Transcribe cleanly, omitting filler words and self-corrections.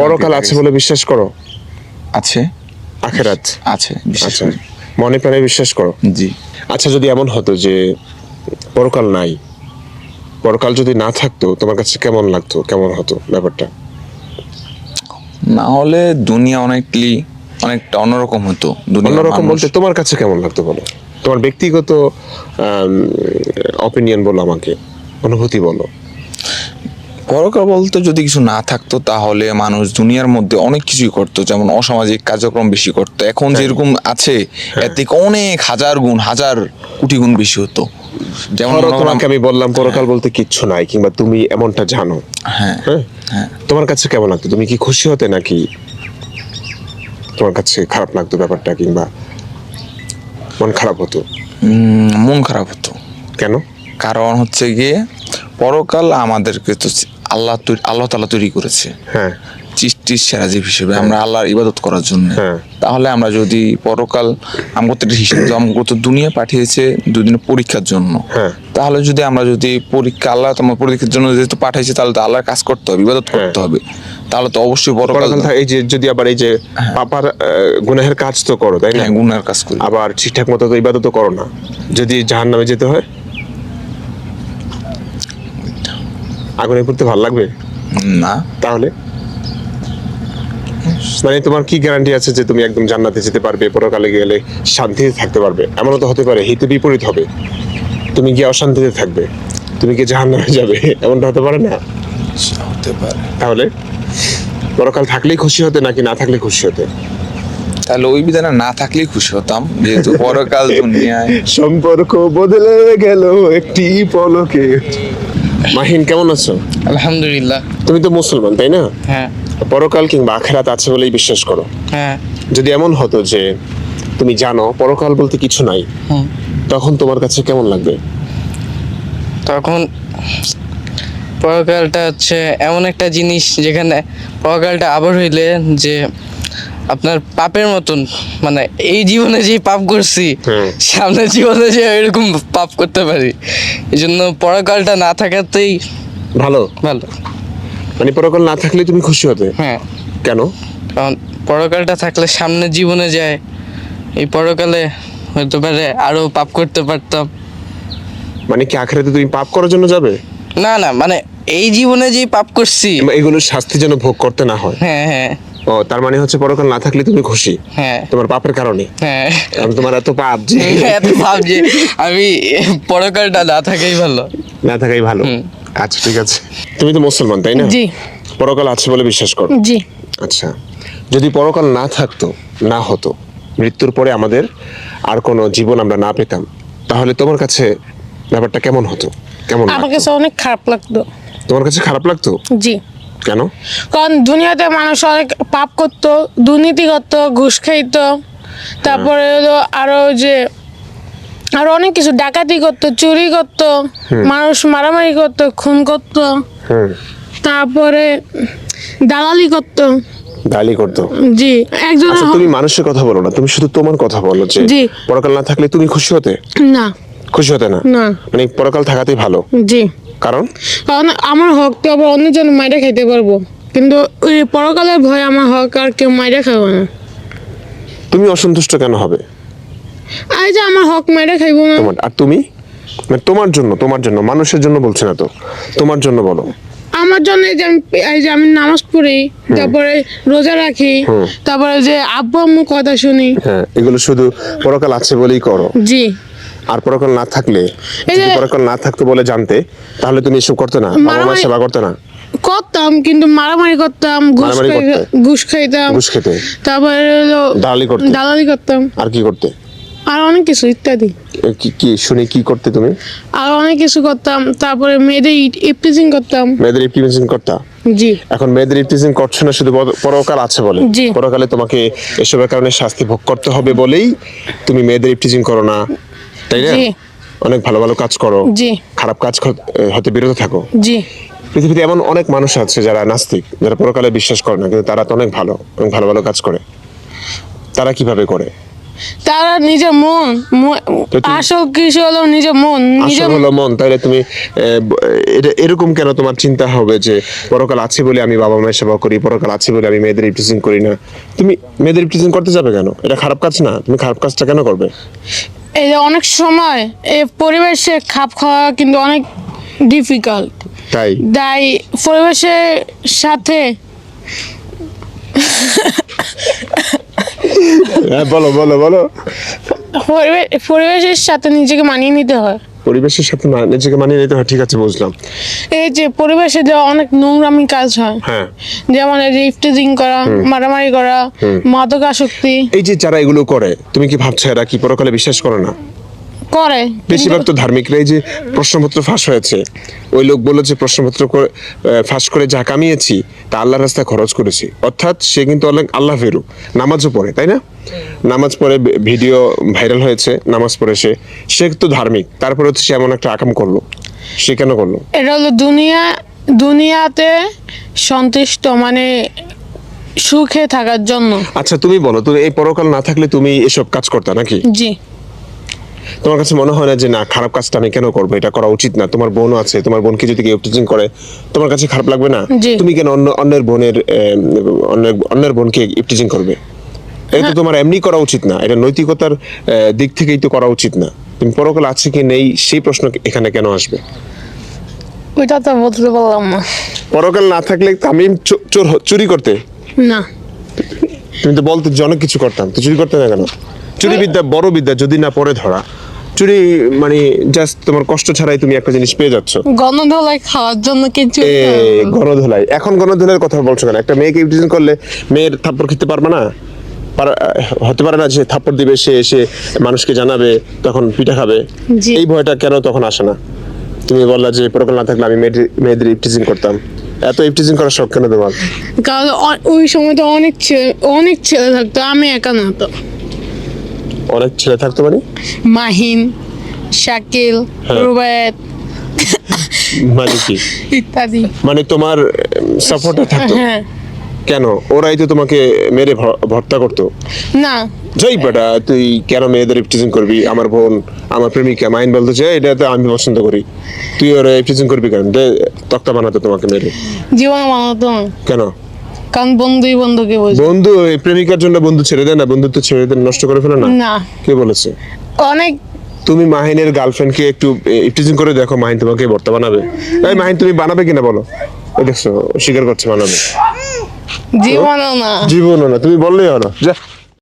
পরকাল আছে বলে বিশ্বাস করো? আছে। আখেরাত আছে, বিশ্বাস আচ্ছা, করি। মনে প্রাণে বিশ্বাস করো? জি। আচ্ছা, যদি এমন হতো যে পরকাল নাই, পরকাল যদি না থাকতো তোমার কাছে কেমন লাগতো, কেমন হতো ব্যাপারটা? না হলে দুনিয়া অনেকটা অন্যরকম হতো। অন্যরকম বলতে তোমার কাছে কেমন লাগতো বলো, তোমার ব্যক্তিগত অপিনিয়ন বলো, আমাকে অনুভূতি বলো। পরকাল বলতে যদি কিছু না থাকতো তাহলে মানুষ দুনিয়ার মধ্যে অনেক কিছুই করতো, যেমন অসামাজিক কার্যক্রম বেশি করতো। এখন যেরকম আছে এর থেকে অনেক হাজার কোটি গুণ বেশি হতো। যেমন ধরো তোমাকে আমি বললাম পরকাল বলতে কিচ্ছু নাই, কিংবা তুমি এমনটা জানো, হ্যাঁ হ্যাঁ, হ্যাঁ, তোমার কাছে কেমন লাগতো? তুমি কি খুশি হতে, নাকি তোমার কাছে খারাপ লাগতো ব্যাপারটা, কিংবা মন খারাপ হতো? মন খারাপ হতো। কেন? কারণ হচ্ছে গিয়ে পরকাল আমাদেরকে তো আল্লাহ তাআলা তৈরি করেছে হ্যাঁ, সৃষ্টির সেরা জীব হিসেবে, আমরা আল্লাহর ইবাদত করার জন্য। হ্যাঁ। তাহলে আমরা যদি পরকাল আমাকে তো দুনিয়া পাঠিয়েছে দুদিনের পরীক্ষার জন্য। হ্যাঁ। তাহলে যদি আমরা পরীক্ষা আল্লাহ তোমার পরীক্ষার জন্য যেহেতু পাঠাইছে, তাহলে তো আল্লাহর কাজ করতে হবে, ইবাদত করতে হবে। তাহলে তো অবশ্যই পরকাল এই যে যদি আবার এই যে পাপার গুনাহের কাজ তো করো, তাই না? গুনার কাজ করি, আবার ঠিকঠাক মতো তো ইবাদত করো না, যদি জাহান্নামে যেতে হয়, আগুনে পড়তে ভালো লাগবে না। তাহলে মানে তোমার কি গ্যারান্টি আছে যে তুমি একদম জান্নাতে যেতে পারবে, পরকালে গেলে শান্তিতে থাকতে পারবে? এমনও তো হতে পারে হিতে বিপরীত হবে, তুমি গিয়ে অশান্তিতে থাকবে, তুমি কি জাহান্নামে যাবে, এমনটা হতে পারে না? হতে পারে। তাহলে পরকাল থাকলেই খুশি হতে, নাকি না থাকলে খুশি হতে? তাহলে ওই বিধানে না থাকলেই খুশি হতাম, যেহেতু পরকাল দুনিয়ায়। সম্পর্ক বদলে গেল একটি পলকে। মাহিন, কেমন আছো? আলহামদুলিল্লাহ। তুমি তো মুসলমান, তাই না? হ্যাঁ পরকাল কিংবা আখেরাত আছে বলেই বিশ্বাস করো। হ্যাঁ। যদি এমন হতো যে তুমি জানো পরকাল বলতে কিছু নাই, তখন তোমার কাছে কেমন লাগবে? তখন পরকালটা হচ্ছে এমন একটা জিনিস যেখানে পরকালটা আবার হইলে যে আপনার পাপের মতন, মানে এই জীবনে যে পাপ করছি সামনের জীবনে যে এরকম পাপ করতে পারি, এই জন্য পরকালটা না থাকাতেই ভালো। ভালো। মানে পরকাল না থাকলে তুমি খুশি হতে? হ্যাঁ। কেন? কারণ পরকালটা থাকলে সামনের জীবনে যায়, এই পরকালে হয়তো পারে আরো পাপ করতে পারতাম। মানে কি আখেরাতে তুমি পাপ করার জন্য যাবে? না না, মানে এই জীবনে যে পাপ করছি এগুলোর শাস্তি যেন ভোগ করতে না হয়। হ্যাঁ হ্যাঁ। ও, তার মানে হচ্ছে পরকাল না থাকলে তুমি খুশি? হ্যাঁ। তোমার পাপের কারণে? হ্যাঁ। কারণ তোমার এত পাপ যে এত পাপ যে আমি পরকালটা না থাকাই ভালো। না থাকাই ভালো। আচ্ছা, ঠিক আছে। তুমি তো মুসলমান, তাই না? জি পরকাল আছে বলে বিশ্বাস করো? জি। আচ্ছা, যদি পরকাল না থাকতো, না হতো, মৃত্যুর পরে আমাদের আর কোনো জীবন আমরা না পেতাম, তাহলে তোমার কাছে ব্যাপারটা কেমন হতো, কেমন আমার লাগতো? কাছে অনেক খারাপ লাগতো। তোমার কাছে খারাপ লাগতো? জি। কেন? কারণ দুনিয়াতে মানুষ অনেক পাপ করতো, দুর্নীতি করতো, ঘুষ খাইতো, তারপরে হলো আরো অনেক কিছু, ডাকাতি করতো, চুরি করতো, মানুষ মারামারি করতো, খুন করতো, তারপরে দালালি করতো। গালি করতো? জি। একজন আচ্ছা, তুমি মানুষের কথা বলো না, তুমি শুধু তোমার কথা বলো যে জি। পরকাল না থাকলে তুমি খুশি হতে? না খুশি হতে না? না। মানে পরকাল থাকাতেই ভালো? জি। কারণ কারণ আমার হক তো আবার অন্যজন মাইরা খাইতে পারবো, কিন্তু ওই পরকালের ভয় আমার হক আর কেউ মাইরা খাবো না। তুমি অসন্তুষ্ট কেন হবে? আর যে আমার হক মাইরা খাইবো না। তোমার আর তুমি মানে তোমার জন্য মানুষের জন্য বলছি না তো, তোমার জন্য বলো। আমার জন্য এই যে আমি নামাজ পড়ি, তারপরে রোজা রাখি, তারপরে যে আব্বু আম্মু কথা শুনি। হ্যাঁ, এগুলো শুধু পরকাল আছে বলেই করো? জি। আর পরকাল না থাকলে, যদি পরকাল না থাকতো বলে জানতে, তাহলে তুমি এসব করতে না, বাবা মায়ের সেবা করতে না? করতাম, কিন্তু মারামারি করতাম, ঘুষ খাইতাম, ঘুষ খেতে, তারপরে হলো দালালি করতাম, আর কি করতে? আর অনেক কিছু ইত্যাদি। কি শুনে কি করতে তুমি? আর অনেক কিছু করতাম, তারপরে মেয়েদের ইপটিজিং করতাম। মেয়েদের ইপটিজিং করতা? জি। এখন মেয়েদের ইপটিজিং করছো না শুধু পরকাল আছে বলে? জি। পরকালে তোমাকে এসবের কারণে শাস্তি ভোগ করতে হবে বলেই তুমি মেয়েদের ইপটিজিং করো না, তাই না? জি। অনেক ভালো ভালো কাজ করো। জি। খারাপ কাজ হতে বিরত থাকো। জি। পৃথিবীতে এমন অনেক মানুষ আছে যারা নাস্তিক, যারা পরকালে বিশ্বাস করে না, কিন্তু তারা তো অনেক ভালো ভালো কাজ করে। তারা কিভাবে করে? তারা নিজের মন তো তুমি- আসল কিছু হলো নিজের মন নিজের আসল হলো মন, তাহলে তুমি এরকম কেন তোমার চিন্তা হবে যে পরকাল আছে বলে আমি বাবা মায়ের সেবা করি, পরকাল আছে বলে আমি মেয়েদের ইফটিজিং করি না? তুমি মেয়েদের ইফটিজিং করতে যাবে কেন? এটা খারাপ কাজ না, তুমি খারাপ কাজটা কেন করবে? এই যে অনেক সময় এই পরিবেশে খাপ খাওয়া কিন্তু অনেক ডিফিকাল্ট, তাই তাই পরিবেশের সাথে হ্যাঁ, বলো বলো বলো। পরিবেশের সাথে নিজেকে মানিয়ে নিতে হয়। পরিবেশের সাথে নিজেকে মানিয়ে নিতে হয়, ঠিক আছে, বুঝলাম। এই যে পরিবেশে যে অনেক নোংরামি কাজ হয়, হ্যাঁ, যেমন এই যে ইফটিজিং করা, মারামারি করা, মাদক আসক্তি এই যে যারা এগুলো করে, তুমি কি ভাবছো এরা কি পরকালে বিশ্বাস করে না? করে। বেশিরভাগ তো ধার্মিকরা, এই যে প্রশ্নপত্র ফাঁস হয়েছে, ওই লোক বলল যে প্রশ্নপত্র ফাঁস করে যা কামিয়েছি তা আল্লাহর রাস্তায় খরচ করেছি, অর্থাৎ সে কিন্তু অনেক আল্লাহ ফেরু, নামাজও পড়ে, তাই না? নামাজ পড়ে, ভিডিও ভাইরাল হয়েছে, নামাজ পড়ে সে তো ধার্মিক, তারপরে তো সে এমন একটা আকাম করলো, সে কেন করলো? এটা হলো দুনিয়াতে সন্তুষ্ট মানে সুখে থাকার জন্য। আচ্ছা তুমি বলো, তুমি এই পরকাল না থাকলে তুমি এসব কাজ করতে নাকি? জি। তোমার কাছে মনে হয় না যে না, খারাপ কাজটা আমি কেন করবো, এটা করা উচিত না? তোমার বোনও আছে, তোমার বোনকে যদি কেউ টিচিং করে তোমার কাছে খারাপ লাগবে না? জি। তুমি কেন অন্যের বোনের অন্যের বোনকে ইফটিজিং করবে? এটা তো তোমার এমনি করা উচিত না, এটা নৈতিকতার দিক থেকেই তো করা উচিত না। তুমি পরকাল আছে কি নেই সেই প্রশ্ন এখানে কেন আসবে? ওইটা তো বলতে পারলাম না। পরকাল না থাকলে তামিম চুরি করতে? না, তুমি তো বলতে যে অনেক কিছু করতাম, তো চুরি করতে না কেন? চুরি বিদ্যা বড় বিদ্যা, যদি না পরে ধরা। চুরি মানে জাস্ট তোমার কষ্ট ছাড়াই তুমি একটা জিনিস পেয়ে যাচ্ছ। গণধোলাই খাওয়ার জন্য কিছু গণধোলাই, এখন গণধোলাইয়ের কথা বলছো কেন? একটা মেয়েকে ইফটিজিং করলে মেয়ের থাপ্পড় খেতে পারবে না? হতে পারে না যে থাপ্পড় দিবে, সে এসে মানুষকে জানাবে, তখন পিঠা খাবে, জি। এই ভয়টা কেন তখন আসে না? তুমি বললা যে পরকাল না থাকলে আমি মেয়েদের ইফটিজিং করতাম, এত ইফটিজিং করার শখ কেন তোমার? কারণ ওই সময় তো অনেক ছেলে থাকতো, আমি একা না তো। অনেক ছেলে থাকতো মানে? মাহিন, শাকিল, রুবায়েত মানে কি? ইত্যাদি। মানে তোমার সাপোর্টার থাকতো? হ্যাঁ। কেন? ওরাই তো তোমাকে মেরে ভর্তা করতো। না, যাই বেটা, তুই কেন মেয়েদের ইফটিজিং করবি? আমার বোন, আমার প্রেমিকা মাইন বলতে চাই, এটা তো আমি পছন্দ করি, তুই ওরা ইফটিজিং করবি কেন? তক্তা বানাতো তোমাকে মেরে। জীবন মানাতো না, কেন? কারণ বন্ধুই বন্ধুকে বোঝে। বন্ধু এই প্রেমিকার জন্য বন্ধু ছেড়ে দেয় না? বন্ধুত্ব ছেড়ে দেয়, নষ্ট করে ফেলে না? না, কে বলেছে? অনেক তুমি মাহিনের গার্লফ্রেন্ডকে একটু ইফটিজিং করে দেখো, মাহিন তোমাকে ভর্তা বানাবে? এই মাহিন, তুমি বানাবে কিনা বলো? ওই দেখছো, স্বীকার করছে বানাবে। জীবনও না। জীবনও না, তুমি বললেই হলো, যা।